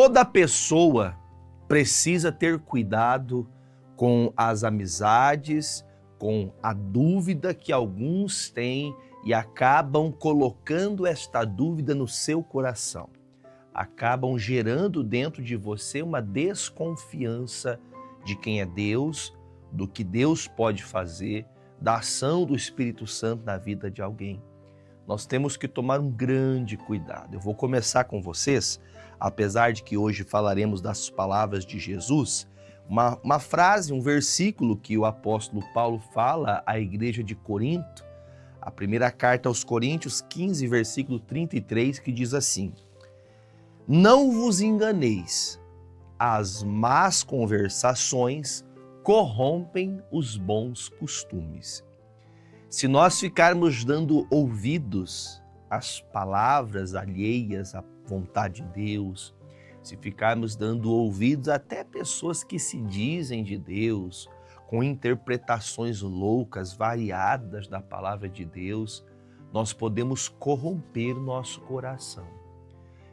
Toda pessoa precisa ter cuidado com as amizades, com a dúvida que alguns têm e acabam colocando esta dúvida no seu coração. Acabam gerando dentro de você uma desconfiança de quem é Deus, do que Deus pode fazer, da ação do Espírito Santo na vida de alguém. Nós temos que tomar um grande cuidado. Eu vou começar com vocês, apesar de que hoje falaremos das palavras de Jesus, uma frase, um versículo que o apóstolo Paulo fala à igreja de Corinto, a primeira carta aos Coríntios 15, versículo 33, que diz assim: não vos enganeis, as más conversações corrompem os bons costumes. Se nós ficarmos dando ouvidos às palavras alheias à vontade de Deus, se ficarmos dando ouvidos até pessoas que se dizem de Deus, com interpretações loucas, variadas da palavra de Deus, nós podemos corromper nosso coração.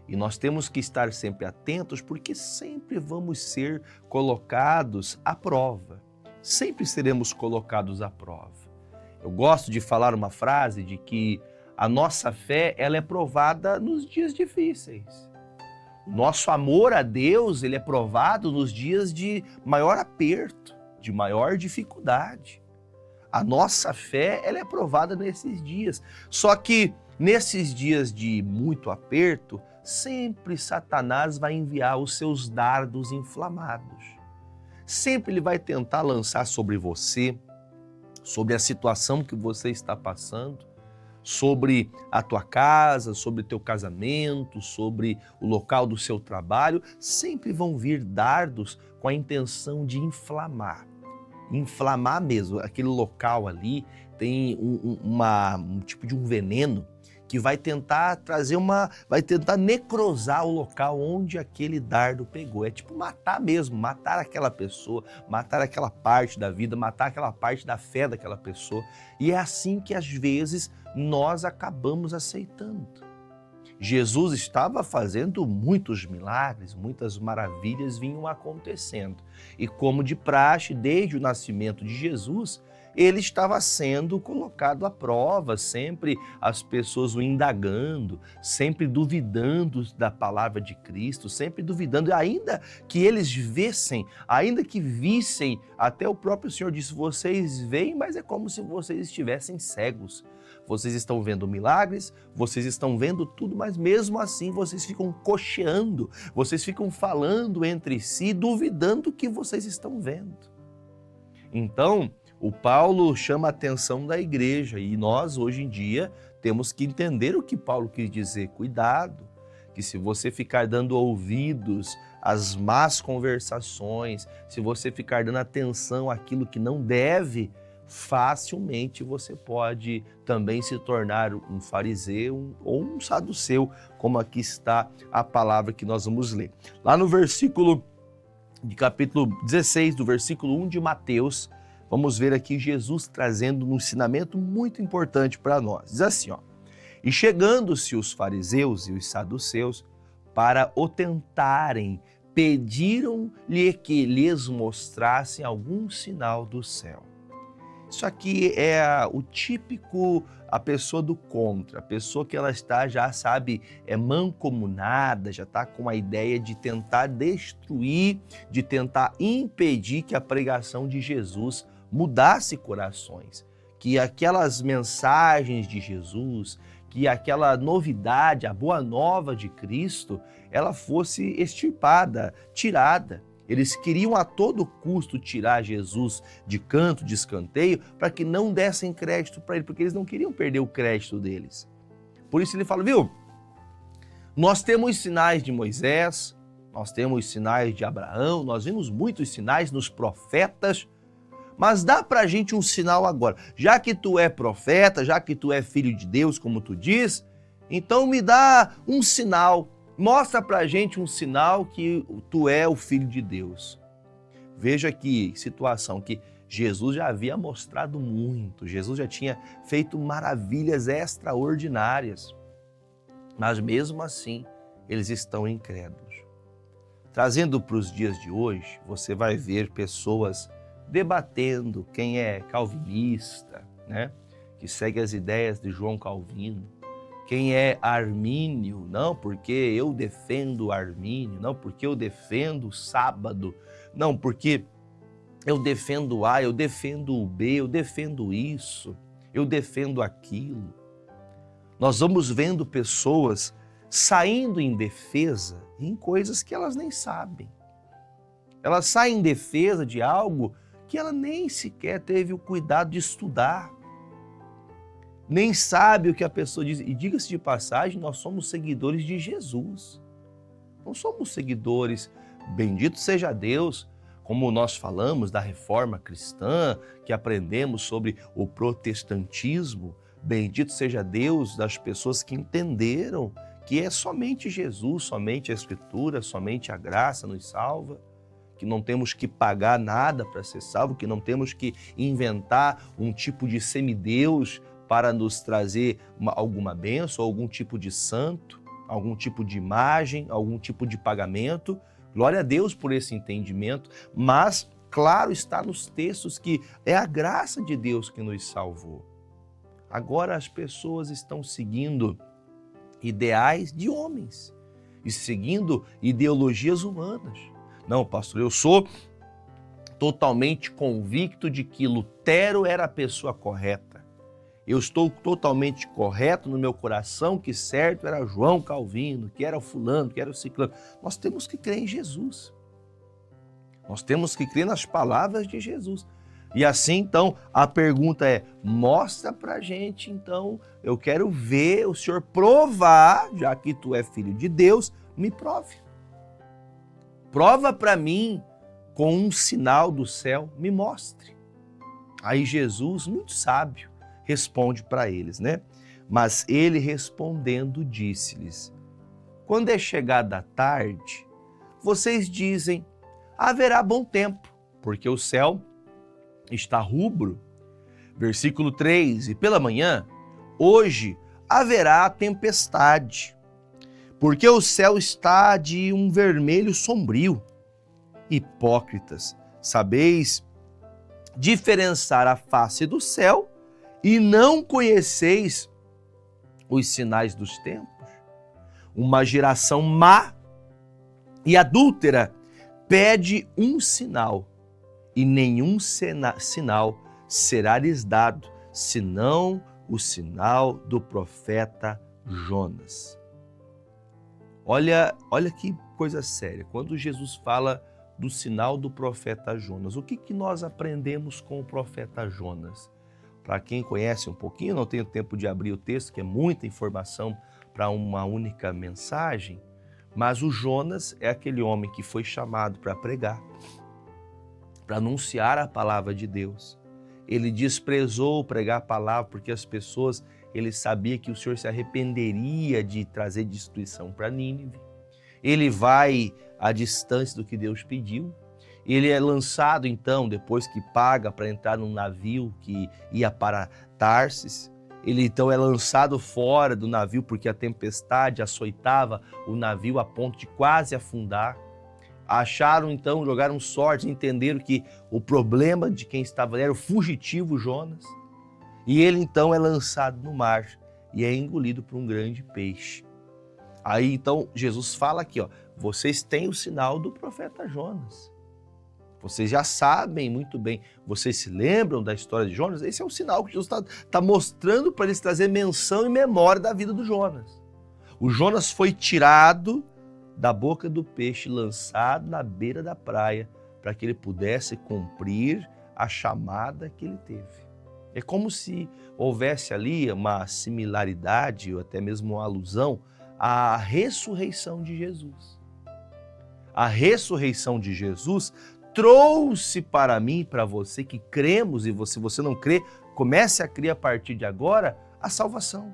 E nós temos que estar sempre atentos, porque sempre vamos ser colocados à prova. Sempre seremos colocados à prova. Eu gosto de falar uma frase de que a nossa fé ela é provada nos dias difíceis. O nosso amor a Deus ele é provado nos dias de maior aperto, de maior dificuldade. A nossa fé ela é provada nesses dias. Só que nesses dias de muito aperto, sempre Satanás vai enviar os seus dardos inflamados. Sempre ele vai tentar lançar sobre você, sobre a situação que você está passando, sobre a tua casa, sobre o teu casamento, sobre o local do seu trabalho. Sempre vão vir dardos com a intenção de inflamar. Inflamar mesmo, aquele local ali tem um tipo de um veneno que vai tentar vai tentar necrosar o local onde aquele dardo pegou. É tipo matar mesmo, matar aquela pessoa, matar aquela parte da vida, matar aquela parte da fé daquela pessoa. E é assim que às vezes nós acabamos aceitando. Jesus estava fazendo muitos milagres, muitas maravilhas vinham acontecendo. E como de praxe, desde o nascimento de Jesus, ele estava sendo colocado à prova, sempre as pessoas o indagando, sempre duvidando da palavra de Cristo, sempre duvidando, ainda que eles vissem, ainda que vissem, até o próprio Senhor disse, vocês veem, mas é como se vocês estivessem cegos. Vocês estão vendo milagres, vocês estão vendo tudo, mas mesmo assim vocês ficam cocheando, vocês ficam falando entre si, duvidando do que vocês estão vendo. Então, o Paulo chama a atenção da igreja e nós, hoje em dia, temos que entender o que Paulo quis dizer. Cuidado, que se você ficar dando ouvidos às más conversações, se você ficar dando atenção àquilo que não deve, facilmente você pode também se tornar um fariseu ou um saduceu, como aqui está a palavra que nós vamos ler. Lá no versículo de capítulo 16, do versículo 1 de Mateus, vamos ver aqui Jesus trazendo um ensinamento muito importante para nós. Diz assim, ó: e chegando-se os fariseus e os saduceus para o tentarem, pediram-lhe que lhes mostrassem algum sinal do céu. Isso aqui é o típico, a pessoa do contra, a pessoa que ela está já, sabe, mancomunada, já está com a ideia de tentar destruir, de tentar impedir que a pregação de Jesus mudasse corações, que aquelas mensagens de Jesus, que aquela novidade, a boa nova de Cristo, ela fosse extirpada, tirada. Eles queriam a todo custo tirar Jesus de canto, de escanteio, para que não dessem crédito para ele, porque eles não queriam perder o crédito deles. Por isso ele fala, viu, nós temos sinais de Moisés, nós temos sinais de Abraão, nós vimos muitos sinais nos profetas, mas dá para a gente um sinal agora. Já que tu é profeta, já que tu é filho de Deus, como tu diz, então me dá um sinal. Mostra pra gente um sinal que tu é o Filho de Deus. Veja que situação que Jesus já havia mostrado muito, Jesus já tinha feito maravilhas extraordinárias, mas mesmo assim eles estão incrédulos. Trazendo para os dias de hoje, você vai ver pessoas debatendo quem é calvinista, né? Que segue as ideias de João Calvino. Quem é armínio? Não, porque eu defendo Armínio. Não, porque eu defendo o sábado. Não, porque eu defendo A, eu defendo o B, eu defendo isso, eu defendo aquilo. Nós vamos vendo pessoas saindo em defesa em coisas que elas nem sabem. Elas saem em defesa de algo que ela nem sequer teve o cuidado de estudar. Nem sabe o que a pessoa diz. E diga-se de passagem, nós somos seguidores de Jesus. Não somos seguidores, bendito seja Deus, como nós falamos da reforma cristã, que aprendemos sobre o protestantismo. Bendito seja Deus das pessoas que entenderam que é somente Jesus, somente a Escritura, somente a graça nos salva, que não temos que pagar nada para ser salvo, que não temos que inventar um tipo de semideus para nos trazer alguma bênção, algum tipo de santo, algum tipo de imagem, algum tipo de pagamento. Glória a Deus por esse entendimento, mas claro está nos textos que é a graça de Deus que nos salvou. Agora as pessoas estão seguindo ideais de homens e seguindo ideologias humanas. Não, pastor, eu sou totalmente convicto de que Lutero era a pessoa correta. Eu estou totalmente correto no meu coração que certo era João Calvino, que era o fulano, que era o ciclano. Nós temos que crer em Jesus. Nós temos que crer nas palavras de Jesus. E assim, então, a pergunta é, mostra pra gente, então, eu quero ver o Senhor provar, já que tu é filho de Deus, me prove. Prova para mim com um sinal do céu, me mostre. Aí Jesus, muito sábio, responde para eles, né? Mas ele respondendo disse-lhes, quando é chegada a tarde, vocês dizem, haverá bom tempo, porque o céu está rubro. Versículo 3, e pela manhã, hoje haverá tempestade, porque o céu está de um vermelho sombrio. Hipócritas, sabeis diferenciar a face do céu e não conheceis os sinais dos tempos? Uma geração má e adúltera pede um sinal, e nenhum sinal será lhes dado, senão o sinal do profeta Jonas. Olha que coisa séria. Quando Jesus fala do sinal do profeta Jonas, o que nós aprendemos com o profeta Jonas? Para quem conhece um pouquinho, não tenho tempo de abrir o texto, que é muita informação para uma única mensagem, mas o Jonas é aquele homem que foi chamado para pregar, para anunciar a palavra de Deus. Ele desprezou pregar a palavra porque as pessoas, ele sabia que o Senhor se arrependeria de trazer destruição para Nínive. Ele vai à distância do que Deus pediu. Ele é lançado então, depois que paga para entrar num navio que ia para Tarsis. Ele então é lançado fora do navio porque a tempestade açoitava o navio a ponto de quase afundar. Acharam então, jogaram sorte, entenderam que o problema de quem estava ali era o fugitivo Jonas. E ele então é lançado no mar e é engolido por um grande peixe. Aí então Jesus fala aqui, ó, vocês têm o sinal do profeta Jonas. Vocês já sabem muito bem, vocês se lembram da história de Jonas? Esse é o sinal que Jesus está mostrando para eles trazer menção e memória da vida do Jonas. O Jonas foi tirado da boca do peixe, lançado na beira da praia, para que ele pudesse cumprir a chamada que ele teve. É como se houvesse ali uma similaridade, ou até mesmo uma alusão, à ressurreição de Jesus. A ressurreição de Jesus trouxe para mim e para você que cremos, e se você não crê, comece a crer a partir de agora, a salvação.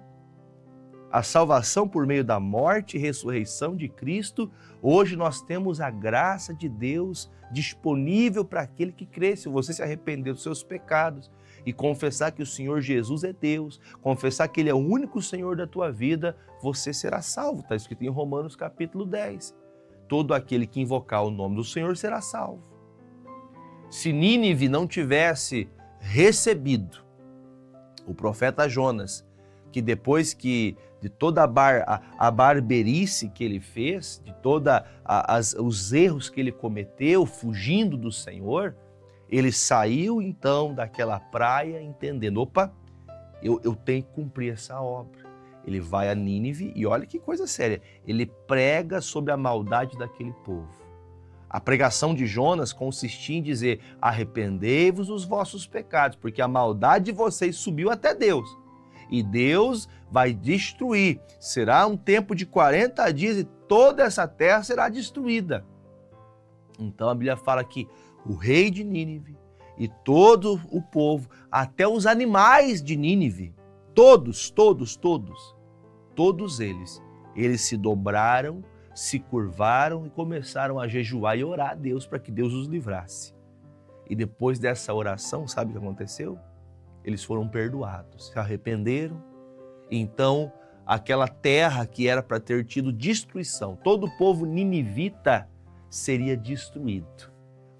A salvação por meio da morte e ressurreição de Cristo. Hoje nós temos a graça de Deus disponível para aquele que crê. Se você se arrepender dos seus pecados e confessar que o Senhor Jesus é Deus, confessar que Ele é o único Senhor da tua vida, você será salvo. Está escrito em Romanos capítulo 10. todo aquele que invocar o nome do Senhor será salvo. Se Nínive não tivesse recebido o profeta Jonas, que depois que de toda a barberice que ele fez, de todos os erros que ele cometeu, fugindo do Senhor, ele saiu então daquela praia entendendo, opa, eu tenho que cumprir essa obra. Ele vai a Nínive e olha que coisa séria, ele prega sobre a maldade daquele povo. A pregação de Jonas consistia em dizer, arrependei-vos dos vossos pecados, porque a maldade de vocês subiu até Deus. E Deus vai destruir. Será um tempo de 40 dias e toda essa terra será destruída. Então a Bíblia fala que o rei de Nínive e todo o povo, até os animais de Nínive, todos eles se dobraram, se curvaram e começaram a jejuar e orar a Deus para que Deus os livrasse. E depois dessa oração, sabe o que aconteceu? Eles foram perdoados, se arrependeram. Então, aquela terra que era para ter tido destruição, todo o povo ninivita seria destruído.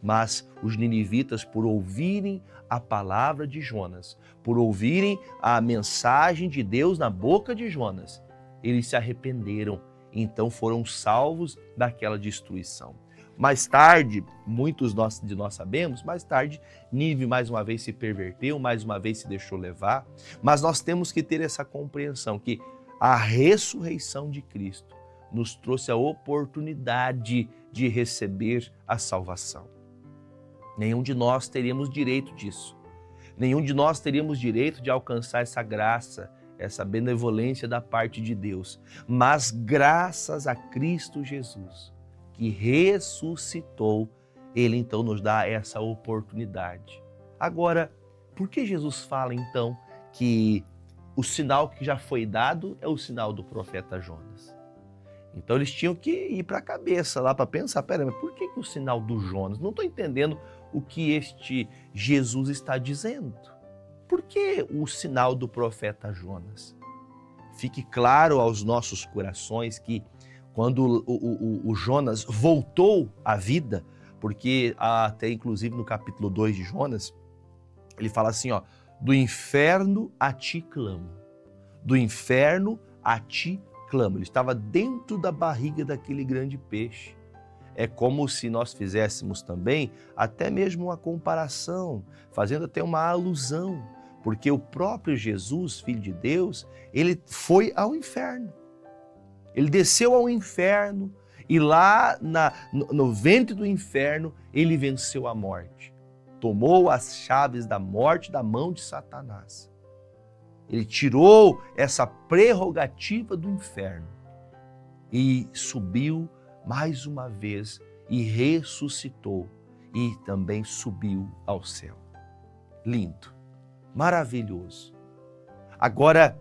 Mas os ninivitas, por ouvirem a palavra de Jonas, por ouvirem a mensagem de Deus na boca de Jonas, eles se arrependeram, então foram salvos daquela destruição. Mais tarde, muitos de nós sabemos, mais tarde, Nínive mais uma vez se perverteu, mais uma vez se deixou levar, mas nós temos que ter essa compreensão que a ressurreição de Cristo nos trouxe a oportunidade de receber a salvação. Nenhum de nós teríamos direito disso. Nenhum de nós teríamos direito de alcançar essa graça, essa benevolência da parte de Deus. Mas graças a Cristo Jesus, que ressuscitou, Ele então nos dá essa oportunidade. Agora, por que Jesus fala então que o sinal que já foi dado é o sinal do profeta Jonas? Então eles tinham que ir para a cabeça lá para pensar, mas por que o sinal do Jonas? Não estou entendendo o que este Jesus está dizendo. Por que o sinal do profeta Jonas? Fique claro aos nossos corações que quando o Jonas voltou à vida, porque até inclusive no capítulo 2 de Jonas, ele fala assim, do inferno a ti clamo, do inferno a ti clamo. Ele estava dentro da barriga daquele grande peixe. É como se nós fizéssemos também até mesmo uma comparação, fazendo até uma alusão, porque o próprio Jesus, Filho de Deus, ele foi ao inferno. Ele desceu ao inferno e lá no ventre do inferno ele venceu a morte. Tomou as chaves da morte da mão de Satanás. Ele tirou essa prerrogativa do inferno e subiu mais uma vez e ressuscitou e também subiu ao céu. Lindo, maravilhoso. Agora,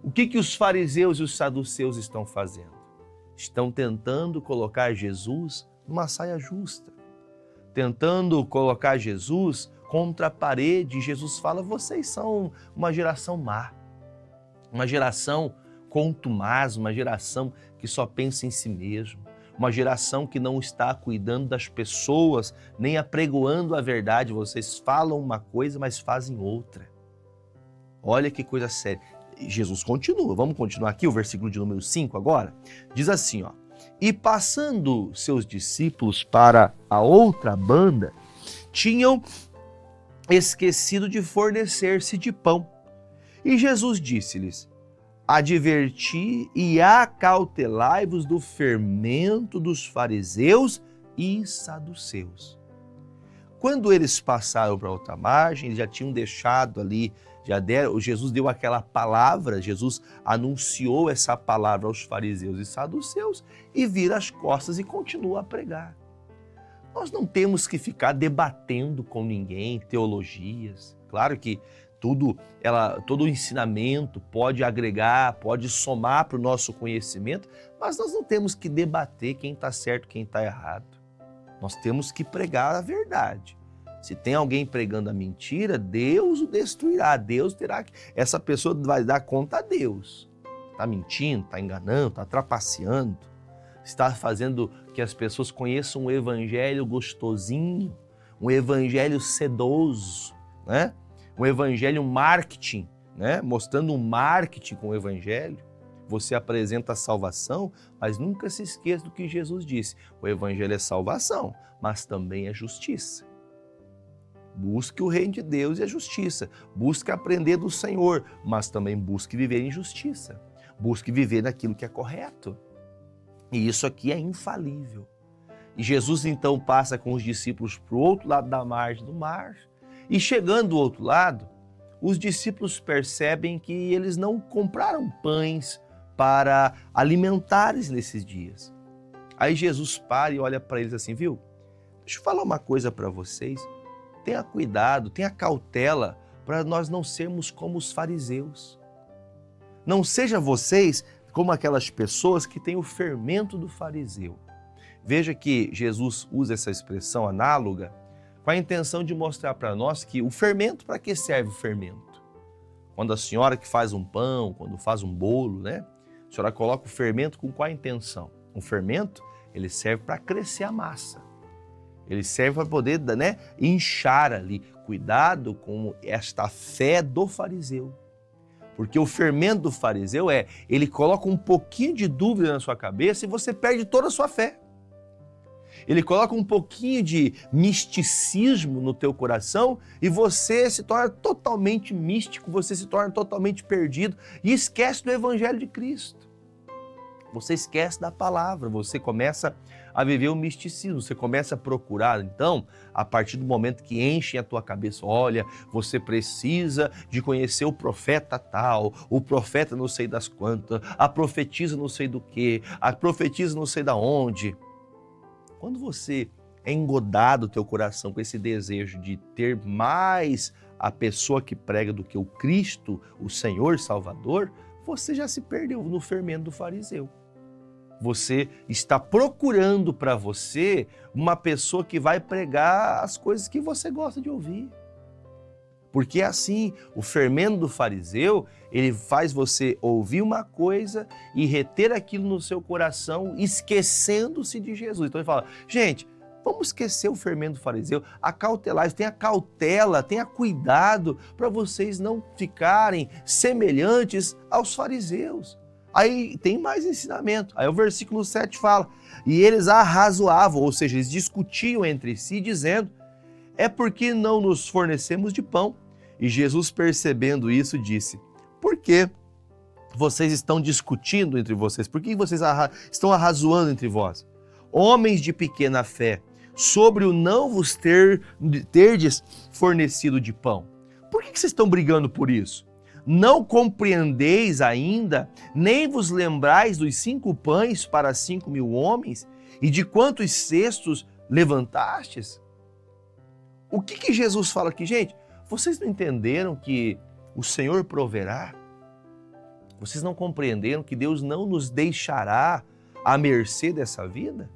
o que os fariseus e os saduceus estão fazendo? Estão tentando colocar Jesus numa saia justa, tentando colocar Jesus contra a parede. Jesus fala, vocês são uma geração má, uma geração contumaz, uma geração que só pensa em si mesmo, uma geração que não está cuidando das pessoas, nem apregoando a verdade. Vocês falam uma coisa, mas fazem outra. Olha que coisa séria. Jesus continua, vamos continuar aqui, o versículo de número 5 agora. Diz assim, e passando seus discípulos para a outra banda, tinham esquecido de fornecer-se de pão. E Jesus disse-lhes, adverti e acautelai-vos do fermento dos fariseus e saduceus. Quando eles passaram para outra margem, eles já tinham deixado ali, Jesus deu aquela palavra, Jesus anunciou essa palavra aos fariseus e saduceus e vira as costas e continua a pregar. Nós não temos que ficar debatendo com ninguém teologias. Claro que todo o ensinamento pode agregar, pode somar para o nosso conhecimento, mas nós não temos que debater quem está certo, quem está errado. Nós temos que pregar a verdade. Se tem alguém pregando a mentira, Deus o destruirá. Deus terá que... Essa pessoa vai dar conta a Deus. Está mentindo, está enganando, está trapaceando. está fazendo que as pessoas conheçam um evangelho gostosinho, um evangelho sedoso, né? Um evangelho marketing, né? Mostrando um marketing com o evangelho. Você apresenta a salvação, mas nunca se esqueça do que Jesus disse. O evangelho é salvação, mas também é justiça. Busque o reino de Deus e a justiça. Busque aprender do Senhor, mas também busque viver em justiça. Busque viver naquilo que é correto. E isso aqui é infalível. E Jesus então passa com os discípulos para o outro lado da margem do mar. E chegando do outro lado, os discípulos percebem que eles não compraram pães para alimentares nesses dias. Aí Jesus para e olha para eles assim, viu? Deixa eu falar uma coisa para vocês. Tenha cuidado, tenha cautela para nós não sermos como os fariseus. Não sejam vocês como aquelas pessoas que têm o fermento do fariseu. Veja que Jesus usa essa expressão análoga com a intenção de mostrar para nós que o fermento, para que serve o fermento? Quando a senhora que faz um pão, quando faz um bolo, né? A senhora coloca o fermento com qual intenção? O fermento, ele serve para crescer a massa. Ele serve para poder, né, inchar ali. Cuidado com esta fé do fariseu. Porque o fermento do fariseu ele coloca um pouquinho de dúvida na sua cabeça e você perde toda a sua fé. Ele coloca um pouquinho de misticismo no teu coração e você se torna totalmente místico, você se torna totalmente perdido e esquece do Evangelho de Cristo. Você esquece da palavra, você começa a viver o misticismo, você começa a procurar, então, a partir do momento que enchem a tua cabeça, olha, você precisa de conhecer o profeta tal, o profeta não sei das quantas, a profetisa não sei do que, a profetisa não sei da onde. Quando você é engodado o teu coração com esse desejo de ter mais a pessoa que prega do que o Cristo, o Senhor Salvador, você já se perdeu no fermento do fariseu. Você está procurando para você uma pessoa que vai pregar as coisas que você gosta de ouvir. Porque assim, o fermento do fariseu, ele faz você ouvir uma coisa e reter aquilo no seu coração, esquecendo-se de Jesus. Então ele fala, gente, vamos esquecer o fermento do fariseu, acautelai, tenha cautela, tenha cuidado para vocês não ficarem semelhantes aos fariseus. Aí tem mais ensinamento. Aí o versículo 7 fala, e eles arrazoavam, ou seja, eles discutiam entre si, dizendo, é porque não nos fornecemos de pão. E Jesus, percebendo isso, disse, por que vocês estão discutindo entre vocês? Por que vocês estão arrazoando entre vós? Homens de pequena fé, sobre o não vos terdes fornecido de pão. Por que vocês estão brigando por isso? Não compreendeis ainda, nem vos lembrais dos 5 pães para 5.000 homens e de quantos cestos levantastes? O que Jesus fala aqui, gente? Vocês não entenderam que o Senhor proverá? Vocês não compreenderam que Deus não nos deixará à mercê dessa vida?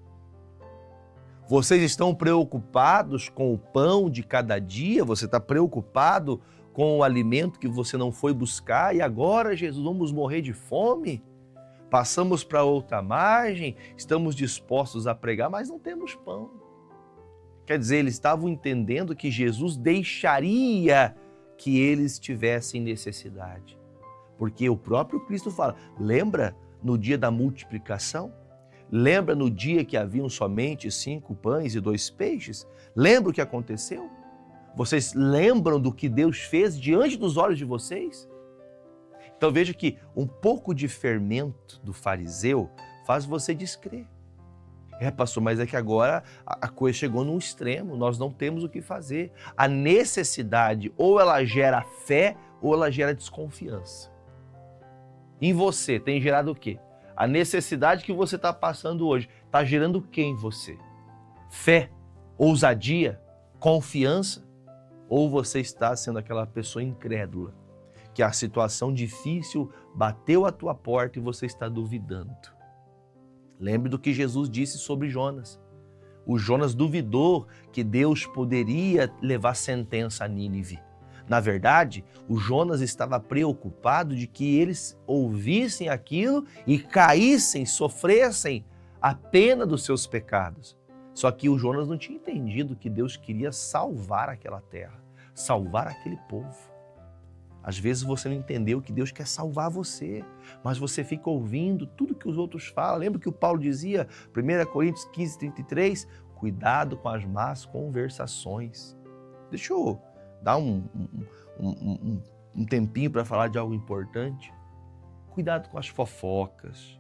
Vocês estão preocupados com o pão de cada dia? Você está preocupado com o alimento que você não foi buscar e agora, Jesus, vamos morrer de fome? Passamos para outra margem, estamos dispostos a pregar, mas não temos pão. Quer dizer, eles estavam entendendo que Jesus deixaria que eles tivessem necessidade. Porque o próprio Cristo fala, lembra no dia da multiplicação? Lembra no dia que haviam somente 5 pães e 2 peixes? Lembra o que aconteceu? Vocês lembram do que Deus fez diante dos olhos de vocês? Então veja que um pouco de fermento do fariseu faz você descrer. Pastor, mas é que agora a coisa chegou num extremo, nós não temos o que fazer. A necessidade ou ela gera fé ou ela gera desconfiança. Em você tem gerado o quê? A necessidade que você está passando hoje está gerando o quê em você? Fé, ousadia, confiança? Ou você está sendo aquela pessoa incrédula, que a situação difícil bateu a tua porta e você está duvidando? Lembre do que Jesus disse sobre Jonas. O Jonas duvidou que Deus poderia levar sentença a Nínive. Na verdade, o Jonas estava preocupado de que eles ouvissem aquilo e caíssem, sofressem a pena dos seus pecados. Só que o Jonas não tinha entendido que Deus queria salvar aquela terra, salvar aquele povo. Às vezes você não entendeu que Deus quer salvar você, mas você fica ouvindo tudo que os outros falam. Lembra que o Paulo dizia, 1 Coríntios 15, 33, cuidado com as más conversações. Deixa eu dar um tempinho para falar de algo importante. Cuidado com as fofocas.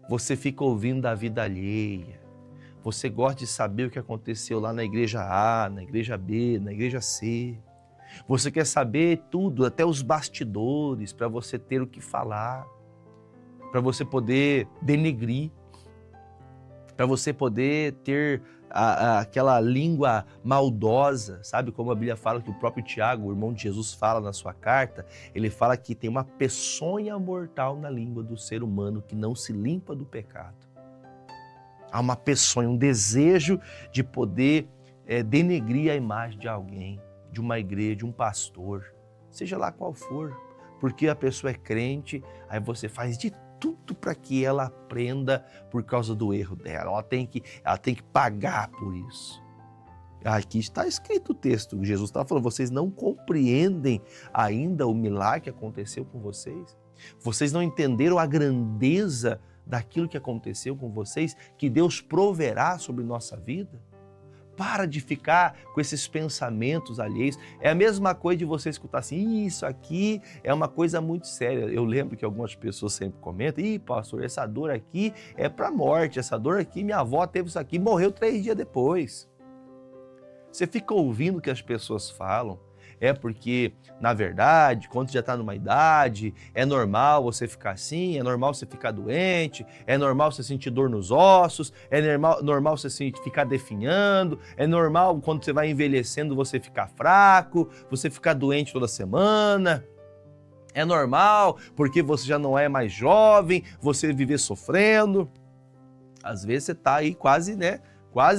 Você fica ouvindo da vida alheia. Você gosta de saber o que aconteceu lá na igreja A, na igreja B, na igreja C. Você quer saber tudo, até os bastidores, para você ter o que falar, para você poder denegrir, para você poder ter aquela língua maldosa, sabe? Como a Bíblia fala que o próprio Tiago, o irmão de Jesus, fala na sua carta, ele fala que tem uma peçonha mortal na língua do ser humano que não se limpa do pecado. Há uma peçonha, um desejo de poder denegrir a imagem de alguém, de uma igreja, de um pastor, seja lá qual for, porque a pessoa é crente, aí você faz de tudo para que ela aprenda por causa do erro dela, ela tem que pagar por isso. Aqui está escrito o texto, Jesus está falando, vocês não compreendem ainda o milagre que aconteceu com vocês? Vocês não entenderam a grandeza daquilo que aconteceu com vocês, que Deus proverá sobre nossa vida? Para de ficar com esses pensamentos alheios. É a mesma coisa de você escutar assim, isso aqui é uma coisa muito séria. Eu lembro que algumas pessoas sempre comentam, pastor, essa dor aqui é para a morte, essa dor aqui, minha avó teve isso aqui, morreu 3 dias depois. Você fica ouvindo o que as pessoas falam, é porque, na verdade, quando você já está numa idade, é normal você ficar assim, é normal você ficar doente, é normal você sentir dor nos ossos, é normal você ficar definhando, é normal quando você vai envelhecendo você ficar fraco, você ficar doente toda semana. É normal porque você já não é mais jovem, você viver sofrendo. Às vezes você está aí quase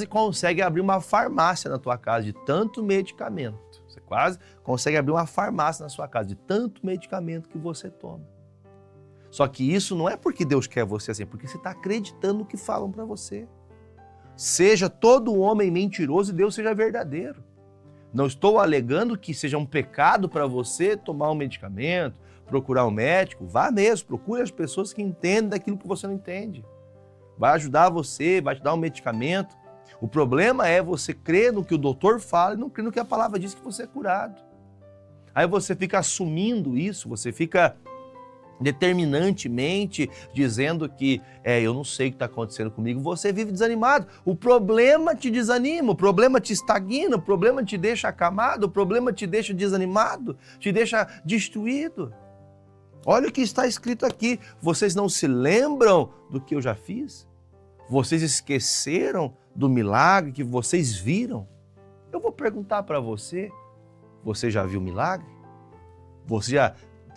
consegue abrir uma farmácia na tua casa de tanto medicamento. Você quase consegue abrir uma farmácia na sua casa de tanto medicamento que você toma. Só que isso não é porque Deus quer você assim, é porque você está acreditando no que falam para você. Seja todo homem mentiroso e Deus seja verdadeiro. Não estou alegando que seja um pecado para você tomar um medicamento, procurar um médico. Vá mesmo, procure as pessoas que entendem daquilo que você não entende. Vai ajudar você, vai te dar um medicamento. O problema é você crer no que o doutor fala e não crer no que a palavra diz que você é curado. Aí você fica assumindo isso, você fica determinantemente dizendo que eu não sei o que está acontecendo comigo, você vive desanimado. O problema te desanima, o problema te estagna, o problema te deixa acamado, o problema te deixa desanimado, te deixa destruído. Olha o que está escrito aqui, vocês não se lembram do que eu já fiz? Vocês esqueceram do milagre que vocês viram? Eu vou perguntar para você, você já viu milagre? Você já,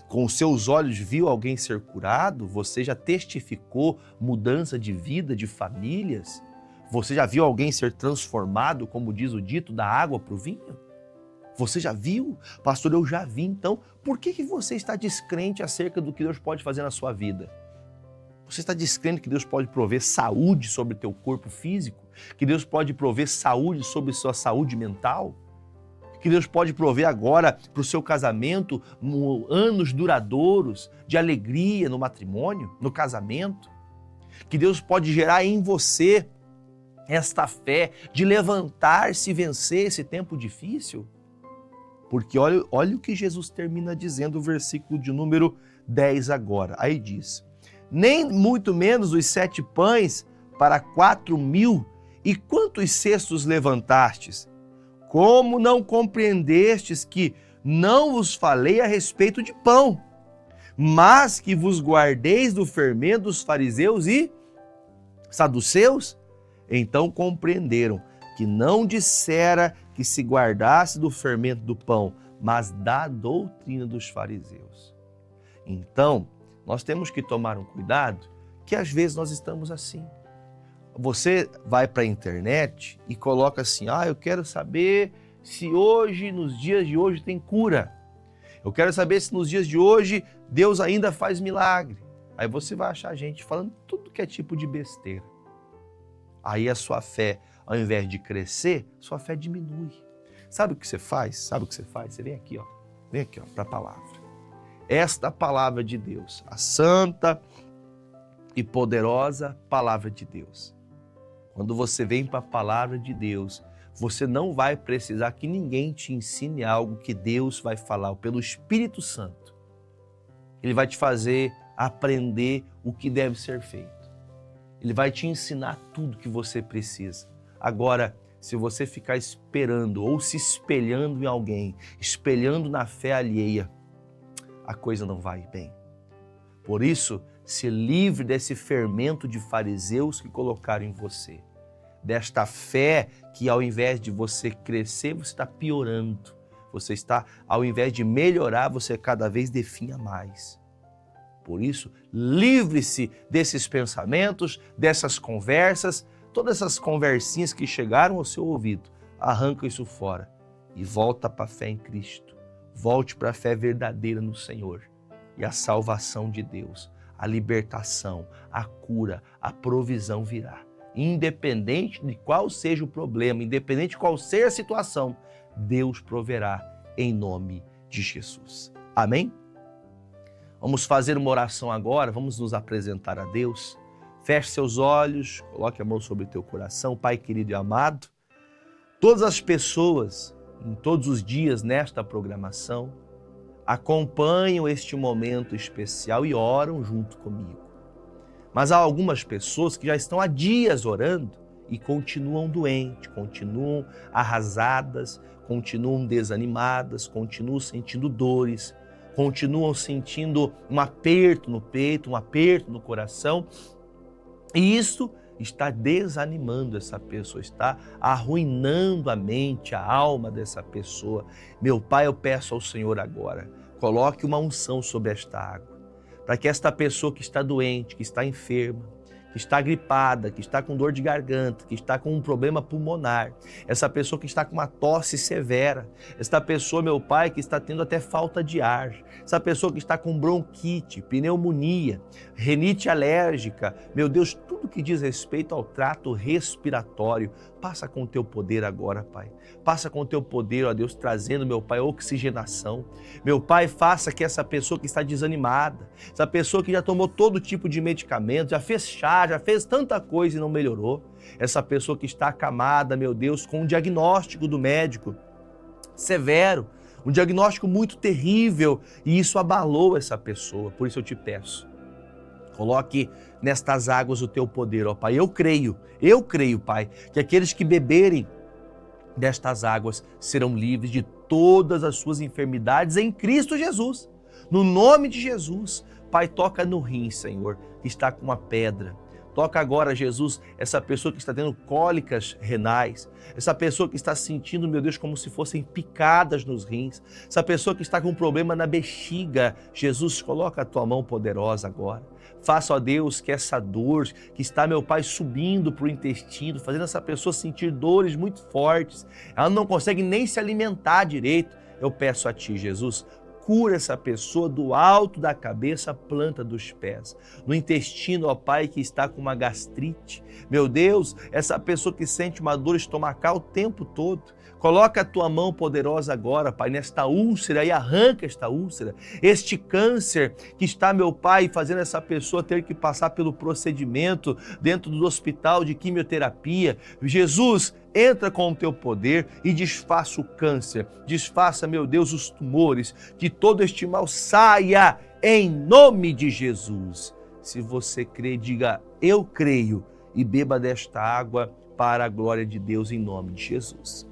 com os seus olhos, viu alguém ser curado? Você já testificou mudança de vida, de famílias? Você já viu alguém ser transformado, como diz o dito, da água para o vinho? Você já viu? Pastor, eu já vi. Então, por que você está descrente acerca do que Deus pode fazer na sua vida? Você está descrente que Deus pode prover saúde sobre o teu corpo físico? Que Deus pode prover saúde sobre a sua saúde mental? Que Deus pode prover agora para o seu casamento anos duradouros de alegria no matrimônio, no casamento? Que Deus pode gerar em você esta fé de levantar-se e vencer esse tempo difícil? Porque olha o que Jesus termina dizendo, o versículo de número 10 agora. Aí diz, nem muito menos os 7 pães para 4.000, e quantos cestos levantastes? Como não compreendestes que não vos falei a respeito de pão, mas que vos guardeis do fermento dos fariseus e saduceus? Então compreenderam que não dissera que se guardasse do fermento do pão, mas da doutrina dos fariseus. Então, nós temos que tomar um cuidado, que às vezes nós estamos assim. Você vai para a internet e coloca assim, eu quero saber se hoje, nos dias de hoje, tem cura. Eu quero saber se nos dias de hoje Deus ainda faz milagre. Aí você vai achar gente falando tudo que é tipo de besteira. Aí a sua fé, ao invés de crescer, sua fé diminui. Sabe o que você faz? Você vem aqui, para a palavra. Esta palavra de Deus, a santa e poderosa palavra de Deus. Quando você vem para a palavra de Deus, você não vai precisar que ninguém te ensine algo que Deus vai falar pelo Espírito Santo. Ele vai te fazer aprender o que deve ser feito. Ele vai te ensinar tudo que você precisa. Agora, se você ficar esperando ou se espelhando em alguém, espelhando na fé alheia, a coisa não vai bem. Por isso, se livre desse fermento de fariseus que colocaram em você. Desta fé que ao invés de você crescer, você está piorando. Você está, ao invés de melhorar, você cada vez definha mais. Por isso, livre-se desses pensamentos, dessas conversas, todas essas conversinhas que chegaram ao seu ouvido. Arranca isso fora e volta para a fé em Cristo. Volte para a fé verdadeira no Senhor. E a salvação de Deus, a libertação, a cura, a provisão virá. Independente de qual seja o problema, independente de qual seja a situação, Deus proverá em nome de Jesus. Amém? Vamos fazer uma oração agora, vamos nos apresentar a Deus. Feche seus olhos, coloque a mão sobre o teu coração, Pai querido e amado. Todas as pessoas, em todos os dias nesta programação, acompanham este momento especial e oram junto comigo. Mas há algumas pessoas que já estão há dias orando e continuam doentes, continuam arrasadas, continuam desanimadas, continuam sentindo dores, continuam sentindo um aperto no peito, um aperto no coração. E isso está desanimando essa pessoa, está arruinando a mente, a alma dessa pessoa. Meu Pai, eu peço ao Senhor agora, coloque uma unção sobre esta água, para que esta pessoa que está doente, que está enferma, que está gripada, que está com dor de garganta, que está com um problema pulmonar, essa pessoa que está com uma tosse severa, essa pessoa, meu Pai, que está tendo até falta de ar, essa pessoa que está com bronquite, pneumonia, rinite alérgica, meu Deus, tudo que diz respeito ao trato respiratório, passa com o teu poder agora, Pai. Passa com o teu poder, ó Deus, trazendo, meu Pai, oxigenação. Meu Pai, faça que essa pessoa que está desanimada, essa pessoa que já tomou todo tipo de medicamento, já fez chá, já fez tanta coisa e não melhorou, essa pessoa que está acamada, meu Deus, com um diagnóstico do médico severo, um diagnóstico muito terrível, e isso abalou essa pessoa. Por isso eu te peço, coloque nestas águas o teu poder, ó Pai. Eu creio, Pai, que aqueles que beberem destas águas serão livres de todas as suas enfermidades em Cristo Jesus. No nome de Jesus, Pai, toca no rim, Senhor, que está com uma pedra. Toca agora, Jesus, essa pessoa que está tendo cólicas renais, essa pessoa que está sentindo, meu Deus, como se fossem picadas nos rins, essa pessoa que está com um problema na bexiga. Jesus, coloca a tua mão poderosa agora. Faça, ó Deus, que essa dor que está, meu Pai, subindo para o intestino, fazendo essa pessoa sentir dores muito fortes, ela não consegue nem se alimentar direito. Eu peço a Ti, Jesus, cura essa pessoa do alto da cabeça à planta dos pés. No intestino, ó Pai, que está com uma gastrite. Meu Deus, essa pessoa que sente uma dor estomacal o tempo todo. Coloca a tua mão poderosa agora, Pai, nesta úlcera e arranca esta úlcera. Este câncer que está, meu Pai, fazendo essa pessoa ter que passar pelo procedimento dentro do hospital de quimioterapia. Jesus, entra com o teu poder e desfaça o câncer. Desfaça, meu Deus, os tumores. Que todo este mal saia em nome de Jesus. Se você crê, diga, eu creio, e beba desta água para a glória de Deus em nome de Jesus.